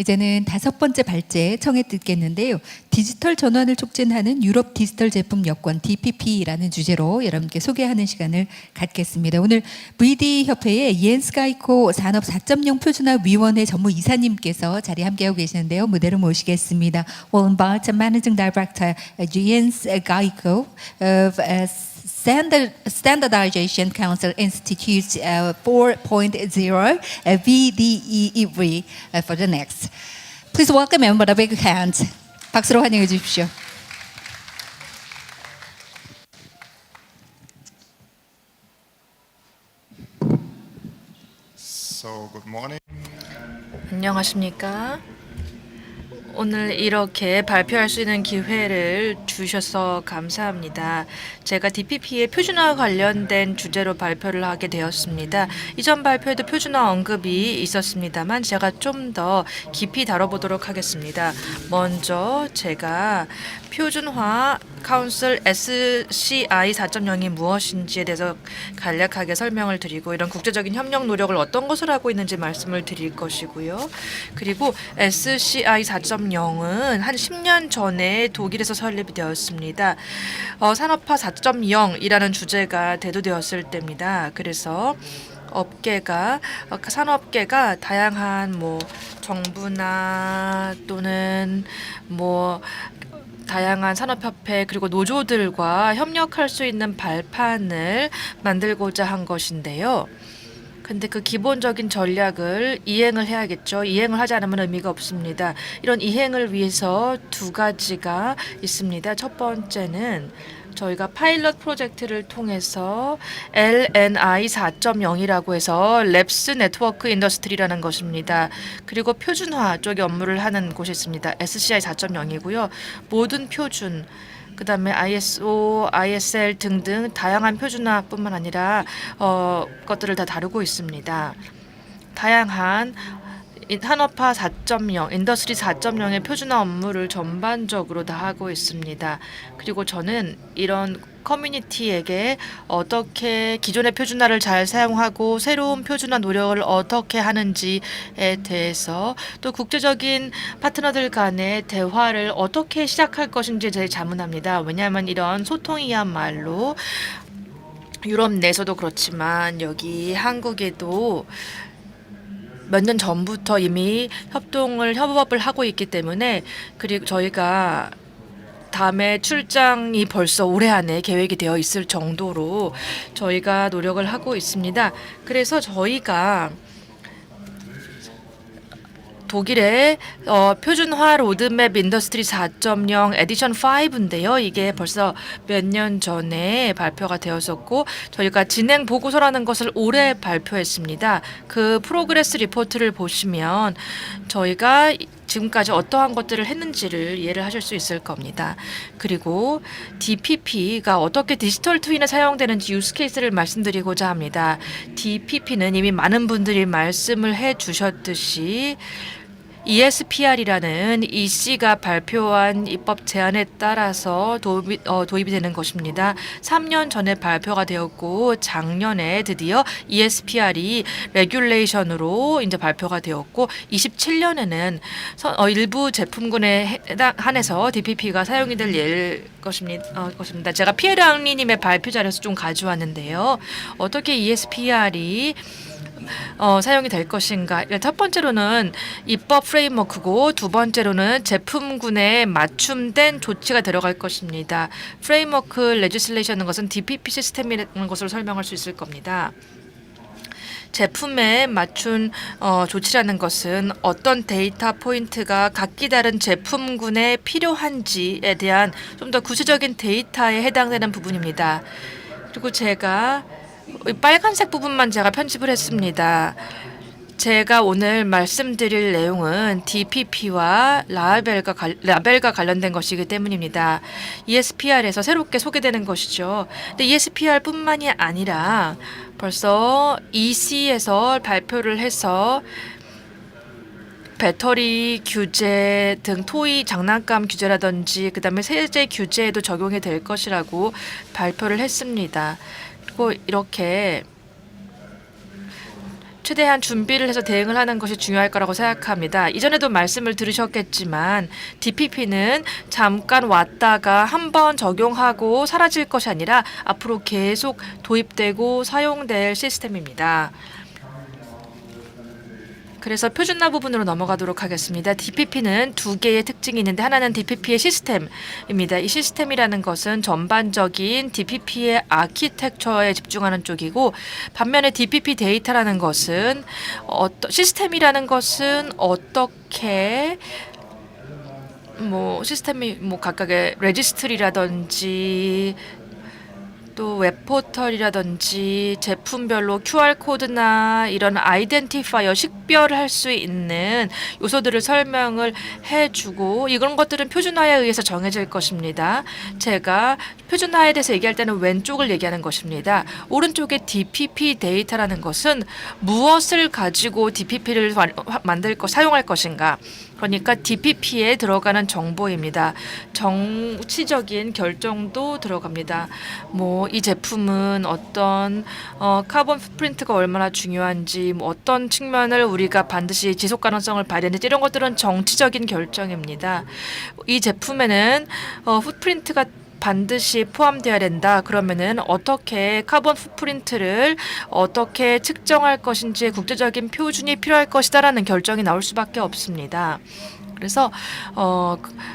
이제는 5번째 발제 청해 듣겠는데요. 디지털 전환을 촉진하는 유럽 디지털 제품 여권 DPP라는 주제로 여러분께 소개하는 시간을 갖겠습니다. 오늘 VD 협회의 이엔스가이코 산업 4.0 표준화 위원회 전무 이사님께서 자리에 함께하고 계시는데요. 무대로 모시겠습니다. We'll invite Managing Director Jens Geico of Standardization Council Institute 4.0 VDEV for the next. Please welcome him with a big hand. 박수로 환영해 주십시오. So good morning. 안녕하십니까? 오늘 이렇게 발표할 수 있는 기회를 주셔서 감사합니다. 제가 DPP의 표준화 관련된 주제로 발표를 하게 되었습니다. 이전 발표에도 표준화 언급이 있었습니다만 제가 좀 더 깊이 다뤄보도록 하겠습니다. 먼저 제가 표준화 카운슬 SCI 4.0이 무엇인지에 대해서 간략하게 설명을 드리고 이런 국제적인 협력 노력을 어떤 것을 하고 있는지 말씀을 드릴 것이고요. 그리고 SCI 4.0은 한 10년 전에 독일에서 설립이 되었습니다. 산업화 4.0이라는 주제가 대두되었을 때입니다. 그래서 산업계가 다양한 정부나 또는 다양한 산업협회 그리고 노조들과 협력할 수 있는 발판을 만들고자 한 것인데요. 근데 그 기본적인 전략을 이행을 해야겠죠. 이행을 하지 않으면 의미가 없습니다. 이런 이행을 위해서 두 가지가 있습니다. 첫 번째는 저희가 파일럿 프로젝트를 통해서 LNI 4.0이라고 해서 랩스 네트워크 인더스트리라는 것입니다. 그리고 표준화 쪽의 업무를 하는 곳이 있습니다. SCI 4.0이고요. 모든 표준, 그다음에 ISO, ISL 등등 다양한 표준화뿐만 아니라 것들을 다 다루고 있습니다. 다양한 산업화 4.0, 인더스트리 4.0의 표준화 업무를 전반적으로 다 하고 있습니다. 그리고 저는 이런 커뮤니티에게 어떻게 기존의 표준화를 잘 사용하고 새로운 표준화 노력을 어떻게 하는지에 대해서 또 국제적인 파트너들 간의 대화를 어떻게 시작할 것인지에 대해 자문합니다. 왜냐하면 이런 소통이야말로 유럽 내에서도 그렇지만 여기 한국에도 몇 년 전부터 이미 협업을 하고 있기 때문에 그리고 저희가 다음에 출장이 벌써 올해 안에 계획이 되어 있을 정도로 저희가 노력을 하고 있습니다. 그래서 저희가 독일의 표준화 로드맵 인더스트리 4.0 에디션 5인데요. 이게 벌써 몇 년 전에 발표가 되었었고 저희가 진행 보고서라는 것을 올해 발표했습니다. 그 프로그레스 리포트를 보시면 저희가 지금까지 어떠한 것들을 했는지를 이해를 하실 수 있을 겁니다. 그리고 DPP가 어떻게 디지털 트윈에 사용되는지 유스 케이스를 말씀드리고자 합니다. DPP는 이미 많은 분들이 말씀을 해 주셨듯이 ESPR이라는 EC가 발표한 입법 제안에 따라서 도입이 되는 것입니다. 3년 전에 발표가 되었고 작년에 드디어 ESPR이 레귤레이션으로 이제 발표가 되었고 27년에는 일부 제품군에 한해서 DPP가 사용이 될 것입니다. 제가 피에르 앙리님의 발표 자료에서 좀 가져왔는데요. 어떻게 ESPR이 사용이 될 것인가. 첫 번째로는 입법 프레임워크고 두 번째로는 제품군에 맞춤된 조치가 들어갈 것입니다. 프레임워크 레지슬레이션은 것은 DPP 시스템이라는 것으로 설명할 수 있을 겁니다. 제품에 맞춘 조치라는 것은 어떤 데이터 포인트가 각기 다른 제품군에 필요한지에 대한 좀 더 구체적인 데이터에 해당되는 부분입니다. 그리고 제가 빨간색 부분만 제가 편집을 했습니다. 제가 오늘 말씀드릴 내용은 DPP와 라벨과 관련된 것이기 때문입니다. ESPR에서 새롭게 소개되는 것이죠. 근데 ESPR뿐만이 아니라 벌써 EC에서 발표를 해서 배터리 규제 등 토이 장난감 규제라든지 그다음에 세제 규제에도 적용이 될 것이라고 발표를 했습니다. 그리고 이렇게 최대한 준비를 해서 대응을 하는 것이 중요할 거라고 생각합니다. 이전에도 말씀을 들으셨겠지만 DPP는 잠깐 왔다가 한번 적용하고 사라질 것이 아니라 앞으로 계속 도입되고 사용될 시스템입니다. 그래서 표준화 부분으로 넘어가도록 하겠습니다. DPP는 두 개의 특징이 있는데 하나는 DPP의 시스템입니다. 이 시스템이라는 것은 전반적인 DPP의 아키텍처에 집중하는 쪽이고 반면에 DPP 데이터라는 것은 시스템이라는 것은 어떻게 시스템이 각각의 레지스트리라든지 또 웹포털이라든지 제품별로 QR코드나 이런 아이덴티파이어 식별할 수 있는 요소들을 설명을 해주고 이런 것들은 표준화에 의해서 정해질 것입니다. 제가 표준화에 대해서 얘기할 때는 왼쪽을 얘기하는 것입니다. 오른쪽에 DPP 데이터라는 것은 무엇을 가지고 DPP를 사용할 것인가. 그러니까 DPP에 들어가는 정보입니다. 정치적인 결정도 들어갑니다. 이 제품은 어떤 카본 풋프린트가 얼마나 중요한지, 어떤 측면을 우리가 반드시 지속 가능성을 발휘하는지 이런 것들은 정치적인 결정입니다. 이 제품에는 풋프린트가 반드시 포함되어야 된다. 그러면은 어떻게 카본 풋프린트를 어떻게 측정할 것인지 국제적인 표준이 필요할 것이다라는 결정이 나올 수밖에 없습니다. 그래서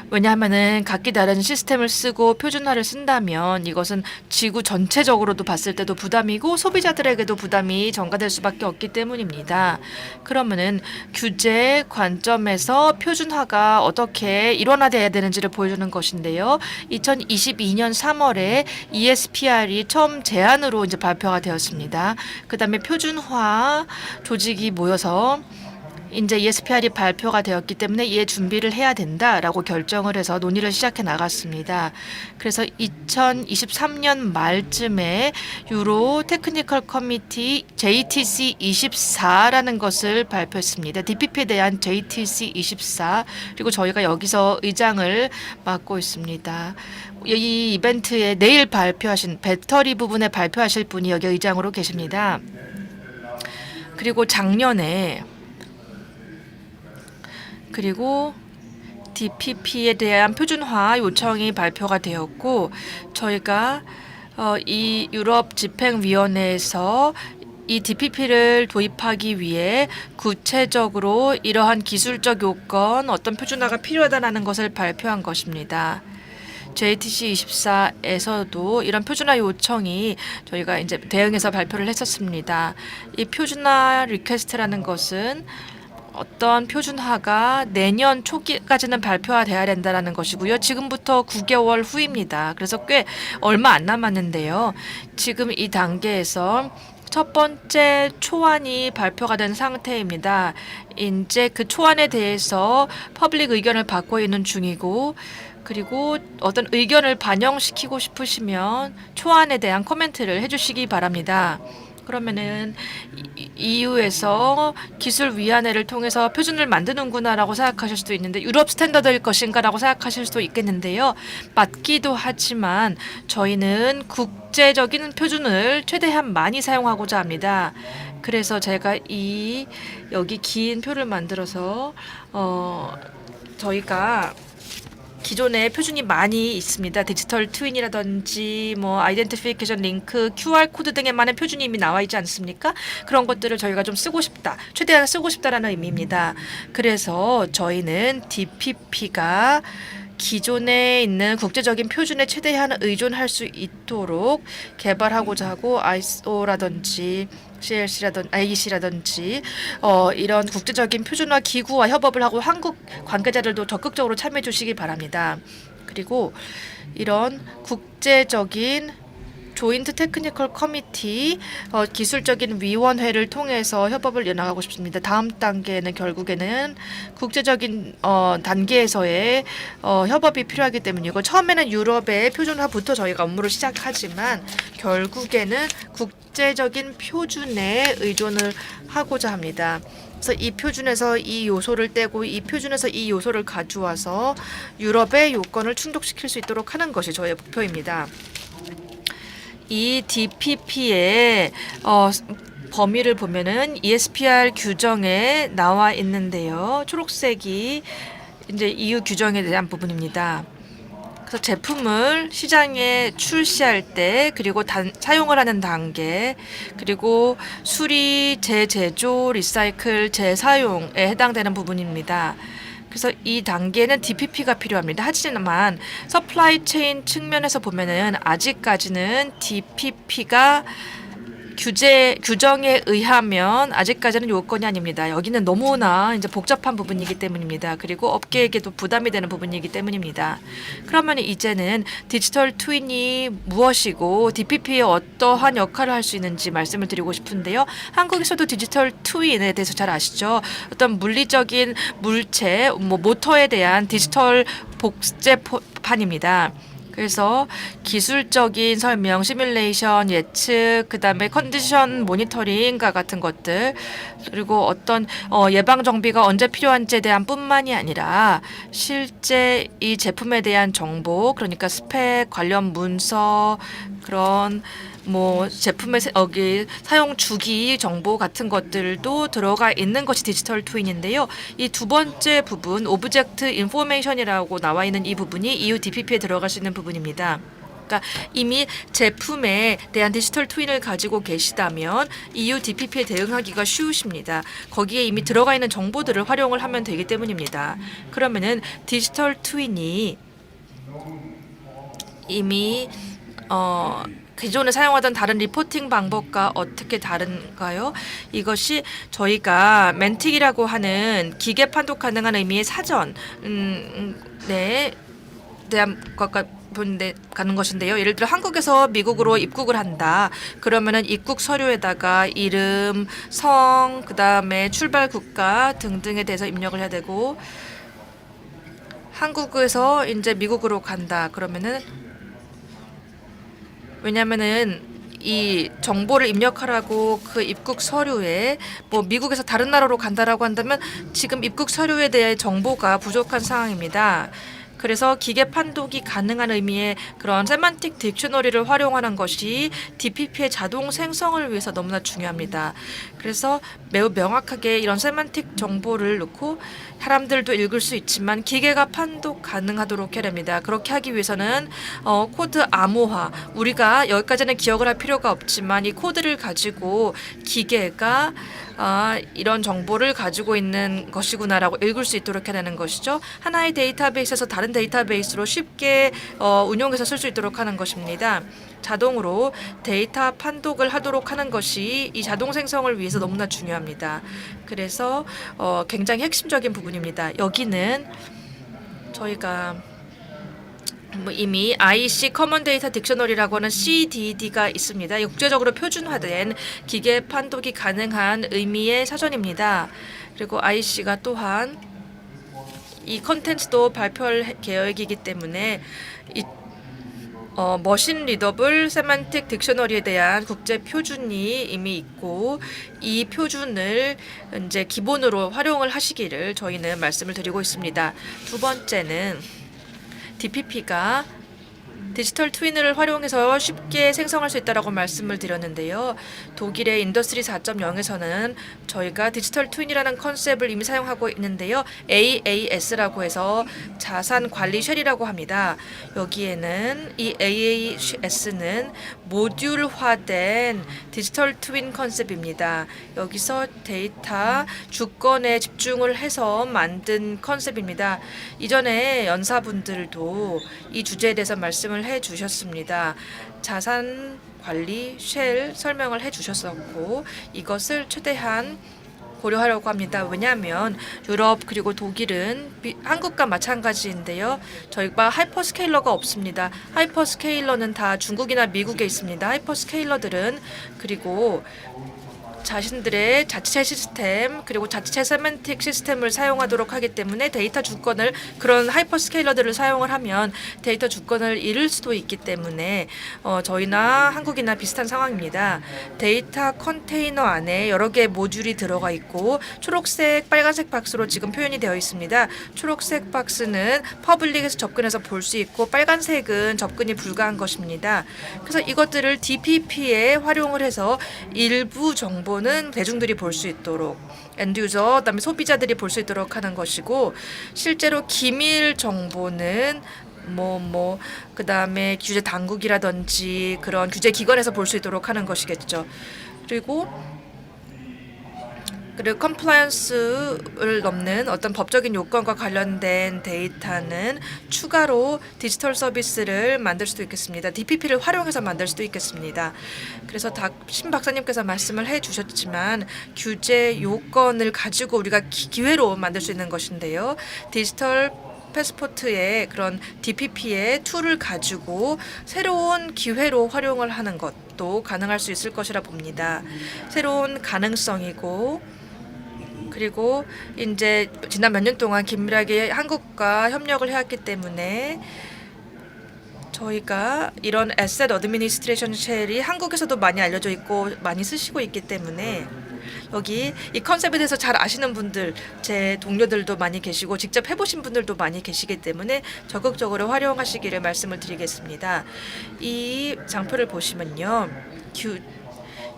왜냐하면은 각기 다른 시스템을 쓰고 표준화를 쓴다면 이것은 지구 전체적으로도 봤을 때도 부담이고 소비자들에게도 부담이 전가될 수밖에 없기 때문입니다. 그러면은 규제 관점에서 표준화가 어떻게 일원화돼야 되는지를 보여주는 것인데요. 2022년 3월에 ESPR이 처음 제안으로 이제 발표가 되었습니다. 그다음에 표준화 조직이 모여서 이제 ESPR이 발표가 되었기 때문에 이에 준비를 해야 된다라고 결정을 해서 논의를 시작해 나갔습니다. 그래서 2023년 말쯤에 유로 테크니컬 커미티 JTC 24라는 것을 발표했습니다. DPP에 대한 JTC 24 그리고 저희가 여기서 의장을 맡고 있습니다. 이 이벤트에 내일 발표하신 배터리 부분에 발표하실 분이 여기 의장으로 계십니다. 그리고 작년에 그리고 DPP에 대한 표준화 요청이 발표가 되었고 저희가 이 유럽 집행위원회에서 이 DPP를 도입하기 위해 구체적으로 이러한 기술적 요건, 어떤 표준화가 필요하다는 것을 발표한 것입니다. JTC 24에서도 이런 표준화 요청이 저희가 이제 대응해서 발표를 했었습니다. 이 표준화 리퀘스트라는 것은 어떤 표준화가 내년 초기까지는 발표가 돼야 된다는 것이고요. 지금부터 9개월 후입니다. 그래서 꽤 얼마 안 남았는데요. 지금 이 단계에서 첫 번째 초안이 발표가 된 상태입니다. 이제 그 초안에 대해서 퍼블릭 의견을 받고 있는 중이고 그리고 어떤 의견을 반영시키고 싶으시면 초안에 대한 코멘트를 해주시기 바랍니다. 그러면은 EU에서 기술위원회를 통해서 표준을 만드는구나라고 생각하실 수도 있는데 유럽 스탠더드일 것인가라고 생각하실 수도 있겠는데요. 맞기도 하지만 저희는 국제적인 표준을 최대한 많이 사용하고자 합니다. 그래서 제가 여기 긴 표를 만들어서 저희가 기존에 표준이 많이 있습니다. 디지털 트윈이라든지 아이덴티피케이션 링크, QR 코드 등에 많은 표준이 이미 나와 있지 않습니까? 그런 것들을 저희가 좀 쓰고 싶다. 최대한 쓰고 싶다라는 의미입니다. 그래서 저희는 DPP가 기존에 있는 국제적인 표준에 최대한 의존할 수 있도록 개발하고자 하고 ISO라든지 CLC라든지 IEC라든지 이런 국제적인 표준화 기구와 협업을 하고 한국 관계자들도 적극적으로 참여해 주시기 바랍니다. 그리고 이런 국제적인 조인트 테크니컬 커미티 기술적인 위원회를 통해서 협업을 이어나가고 싶습니다. 다음 단계는 결국에는 국제적인 단계에서의 협업이 필요하기 때문이고 처음에는 유럽의 표준화부터 저희가 업무를 시작하지만 결국에는 국제적인 표준에 의존을 하고자 합니다. 그래서 이 표준에서 이 요소를 떼고 이 표준에서 이 요소를 가져와서 유럽의 요건을 충족시킬 수 있도록 하는 것이 저의 목표입니다. 이 DPP의 범위를 보면은 ESPR 규정에 나와 있는데요. 초록색이 이제 EU 규정에 대한 부분입니다. 그래서 제품을 시장에 출시할 때, 그리고 사용을 하는 단계, 그리고 수리, 재제조, 리사이클, 재사용에 해당되는 부분입니다. 그래서 이 단계는 DPP가 필요합니다. 하지만 서플라이 체인 측면에서 보면은 아직까지는 DPP가 규정에 의하면 아직까지는 요건이 아닙니다. 여기는 너무나 이제 복잡한 부분이기 때문입니다. 그리고 업계에게도 부담이 되는 부분이기 때문입니다. 그러면 이제는 디지털 트윈이 무엇이고 DPP에 어떠한 역할을 할 수 있는지 말씀을 드리고 싶은데요. 한국에서도 디지털 트윈에 대해서 잘 아시죠? 어떤 물리적인 물체, 모터에 대한 디지털 복제판입니다. 그래서 기술적인 설명, 시뮬레이션, 예측, 그다음에 컨디션 모니터링과 같은 것들, 그리고 어떤 예방 정비가 언제 필요한지에 대한 뿐만이 아니라 실제 이 제품에 대한 정보, 그러니까 스펙 관련 문서, 그런 제품의 사용 주기 정보 같은 것들도 들어가 있는 것이 디지털 트윈인데요. 이 두 번째 부분, 오브젝트 인포메이션이라고 나와 있는 이 부분이 EU DPP에 들어갈 수 있는 부분입니다. 그러니까 이미 제품에 대한 디지털 트윈을 가지고 계시다면 EU DPP에 대응하기가 쉬우십니다. 거기에 이미 들어가 있는 정보들을 활용을 하면 되기 때문입니다. 그러면은 디지털 트윈이 이미 기존에 사용하던 다른 리포팅 방법과 어떻게 다른가요? 이것이 저희가 멘틱이라고 하는 기계 판독 가능한 의미의 사전 대한 것과 가는 것인데요. 예를 들어 한국에서 미국으로 입국을 한다. 그러면은 입국 서류에다가 이름, 성, 그다음에 출발 국가 등등에 대해서 입력을 해야 되고, 한국에서 이제 미국으로 간다. 그러면은 왜냐면은 이 정보를 입력하라고 그 입국 서류에 미국에서 다른 나라로 간다라고 한다면 지금 입국 서류에 대해 정보가 부족한 상황입니다. 그래서 기계 판독이 가능한 의미의 그런 세만틱 딕셔너리를 활용하는 것이 DPP의 자동 생성을 위해서 너무나 중요합니다. 그래서 매우 명확하게 이런 세만틱 정보를 넣고 사람들도 읽을 수 있지만 기계가 판독 가능하도록 해야 됩니다. 그렇게 하기 위해서는 코드 암호화, 우리가 여기까지는 기억을 할 필요가 없지만 이 코드를 가지고 기계가 이런 정보를 가지고 있는 것이구나라고 읽을 수 있도록 해야 되는 것이죠. 하나의 데이터베이스에서 다른 데이터베이스로 쉽게 운용해서 쓸 수 있도록 하는 것입니다. 자동으로 데이터 판독을 하도록 하는 것이 이 자동 생성을 위해서 너무나 중요합니다. 그래서 굉장히 핵심적인 부분입니다. 여기는 저희가 이미 IC 커먼 데이터 딕셔너리라고 하는 CDD가 있습니다. 국제적으로 표준화된 기계 판독이 가능한 의미의 사전입니다. 그리고 IC가 또한 이 컨텐츠도 발표할 계획이기 때문에 머신 리더블 세만틱 딕셔너리에 대한 국제 표준이 이미 있고, 이 표준을 이제 기본으로 활용을 하시기를 저희는 말씀을 드리고 있습니다. 두 번째는 DPP가 디지털 트윈을 활용해서 쉽게 생성할 수 있다라고 말씀을 드렸는데요. 독일의 인더스트리 4.0에서는 저희가 디지털 트윈이라는 컨셉을 이미 사용하고 있는데요. AAS라고 해서 자산 관리 쉘이라고 합니다. 여기에는 이 AAS는 모듈화된 디지털 트윈 컨셉입니다. 여기서 데이터 주권에 집중을 해서 만든 컨셉입니다. 이전에 연사분들도 이 주제에 대해서 말씀을 해주셨습니다. 자산 관리 쉘 설명을 해주셨었고, 이것을 최대한 고려하려고 합니다. 왜냐하면 유럽 그리고 독일은 한국과 마찬가지인데요. 저희가 하이퍼스케일러가 없습니다. 하이퍼스케일러는 다 중국이나 미국에 있습니다. 하이퍼스케일러들은 그리고 자신들의 자치체 시스템 그리고 자치체 세만틱 시스템을 사용하도록 하기 때문에 데이터 주권을, 그런 하이퍼스케일러들을 사용을 하면 데이터 주권을 잃을 수도 있기 때문에 저희나 한국이나 비슷한 상황입니다. 데이터 컨테이너 안에 여러 개의 모듈이 들어가 있고 초록색, 빨간색 박스로 지금 표현이 되어 있습니다. 초록색 박스는 퍼블릭에서 접근해서 볼 수 있고 빨간색은 접근이 불가한 것입니다. 그래서 이것들을 DPP에 활용을 해서 일부 정보 정보는 대중들이 볼 수 있도록 엔드 유저 그다음에 소비자들이 볼 수 있도록 하는 것이고 실제로 기밀 정보는 그다음에 규제 당국이라든지 그런 규제 기관에서 볼 수 있도록 하는 것이겠죠. 그리고 컴플라이언스를 넘는 어떤 법적인 요건과 관련된 데이터는 추가로 디지털 서비스를 만들 수도 있겠습니다. DPP를 활용해서 만들 수도 있겠습니다. 그래서 신 박사님께서 말씀을 해주셨지만 규제 요건을 가지고 우리가 기회로 만들 수 있는 것인데요. 디지털 패스포트의 그런 DPP의 툴을 가지고 새로운 기회로 활용을 하는 것도 가능할 수 있을 것이라 봅니다. 새로운 가능성이고 그리고 이제 지난 몇 년 동안 긴밀하게 한국과 협력을 해왔기 때문에 저희가 이런 에셋 어드미니스트레이션 쉘이 한국에서도 많이 알려져 있고 많이 쓰시고 있기 때문에 여기 이 컨셉에 대해서 잘 아시는 분들, 제 동료들도 많이 계시고 직접 해보신 분들도 많이 계시기 때문에 적극적으로 활용하시기를 말씀을 드리겠습니다. 이 장표를 보시면요.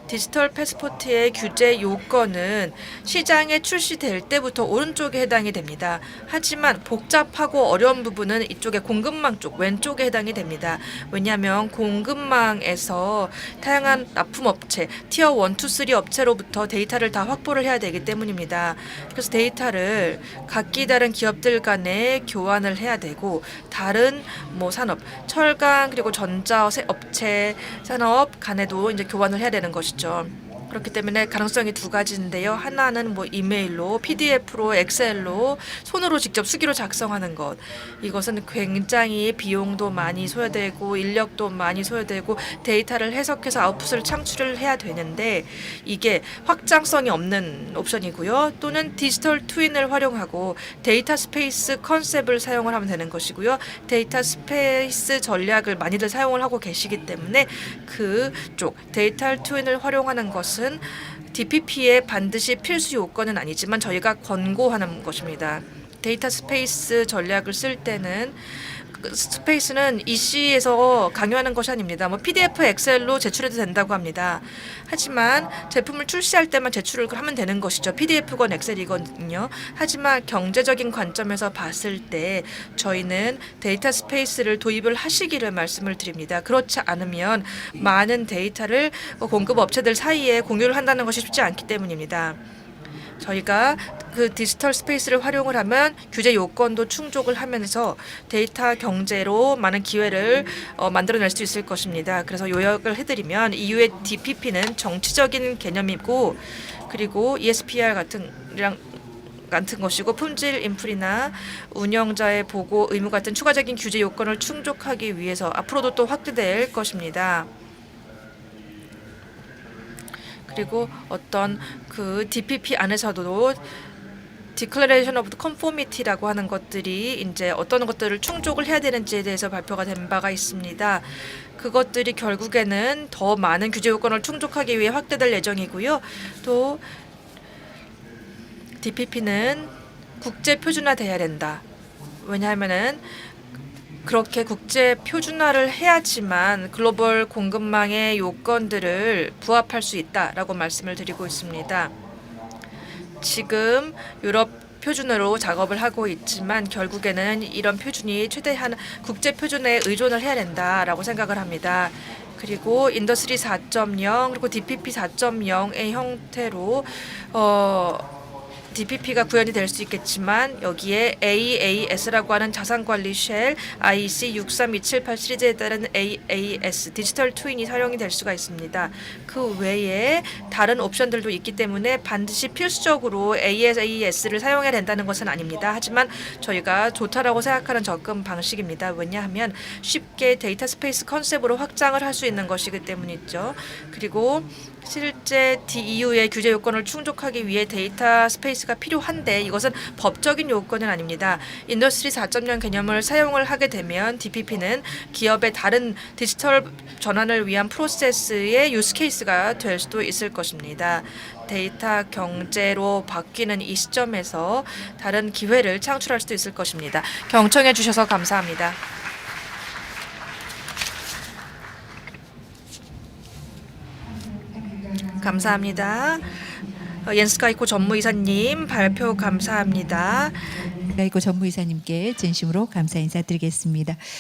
디지털 패스포트의 규제 요건은 시장에 출시될 때부터 오른쪽에 해당이 됩니다. 하지만 복잡하고 어려운 부분은 이쪽에 공급망 쪽 왼쪽에 해당이 됩니다. 왜냐하면 공급망에서 다양한 납품업체 티어 1, 2, 3 업체로부터 데이터를 다 확보를 해야 되기 때문입니다. 그래서 데이터를 각기 다른 기업들 간에 교환을 해야 되고 다른 산업, 철강 그리고 전자 업체 산업 간에도 이제 교환을 해야 되는 것이죠. 그렇기 때문에 가능성이 두 가지인데요. 하나는 이메일로, PDF로, 엑셀로 손으로 직접 수기로 작성하는 것. 이것은 굉장히 비용도 많이 소요되고 인력도 많이 소요되고 데이터를 해석해서 아웃풋을 창출을 해야 되는데 이게 확장성이 없는 옵션이고요. 또는 디지털 트윈을 활용하고 데이터 스페이스 컨셉을 사용을 하면 되는 것이고요. 데이터 스페이스 전략을 많이들 사용을 하고 계시기 때문에 그쪽 데이터 트윈을 활용하는 것은 DPP의 반드시 필수 요건은 아니지만 저희가 권고하는 것입니다. 데이터 스페이스 전략을 쓸 때는 스페이스는 EC에서 강요하는 것이 아닙니다. PDF, 엑셀로 제출해도 된다고 합니다. 하지만 제품을 출시할 때만 제출을 하면 되는 것이죠. PDF건 엑셀이거든요. 하지만 경제적인 관점에서 봤을 때 저희는 데이터 스페이스를 도입을 하시기를 말씀을 드립니다. 그렇지 않으면 많은 데이터를 공급 업체들 사이에 공유를 한다는 것이 쉽지 않기 때문입니다. 저희가 그 디지털 스페이스를 활용을 하면 규제 요건도 충족을 하면서 데이터 경제로 많은 기회를 만들어낼 수 있을 것입니다. 그래서 요약을 해드리면 EU의 DPP는 정치적인 개념이고 그리고 ESPR 같은 것이고 품질 인플이나 운영자의 보고 의무 같은 추가적인 규제 요건을 충족하기 위해서 앞으로도 또 확대될 것입니다. 그리고 어떤 그 DPP 안에서도 Declaration of Conformity라고 하는 것들이 이제 어떤 것들을 충족을 해야 되는지에 대해서 발표가 된 바가 있습니다. 그것들이 결국에는 더 많은 규제 요건을 충족하기 위해 확대될 예정이고요. 또 DPP는 국제 표준화돼야 된다. 왜냐하면은 그렇게 국제 표준화를 해야지만 글로벌 공급망의 요건들을 부합할 수 있다라고 말씀을 드리고 있습니다. 지금 유럽 표준으로 작업을 하고 있지만 결국에는 이런 표준이 최대한 국제 표준에 의존을 해야 된다라고 생각을 합니다. 그리고 인더스트리 4.0 그리고 DPP 4.0의 형태로 DPP가 구현이 될 수 있겠지만 여기에 AAS라고 하는 자산관리 쉘 IEC 63278 시리즈에 따른 AAS 디지털 트윈이 사용이 될 수가 있습니다. 그 외에 다른 옵션들도 있기 때문에 반드시 필수적으로 AAS를 사용해야 된다는 것은 아닙니다. 하지만 저희가 좋다라고 생각하는 접근 방식입니다. 왜냐하면 쉽게 데이터 스페이스 컨셉으로 확장을 할 수 있는 것이기 때문이죠. 그리고 실제 EU의 규제 요건을 충족하기 위해 데이터 스페이스가 필요한데 이것은 법적인 요건은 아닙니다. 인더스트리 4.0 개념을 사용을 하게 되면 DPP는 기업의 다른 디지털 전환을 위한 프로세스의 유스 케이스가 될 수도 있을 것입니다. 데이터 경제로 바뀌는 이 시점에서 다른 기회를 창출할 수도 있을 것입니다. 경청해 주셔서 감사합니다. 감사합니다. 옌스카이코 전무이사님 발표 감사합니다. 가이코 전무이사님께 진심으로 감사 인사드리겠습니다.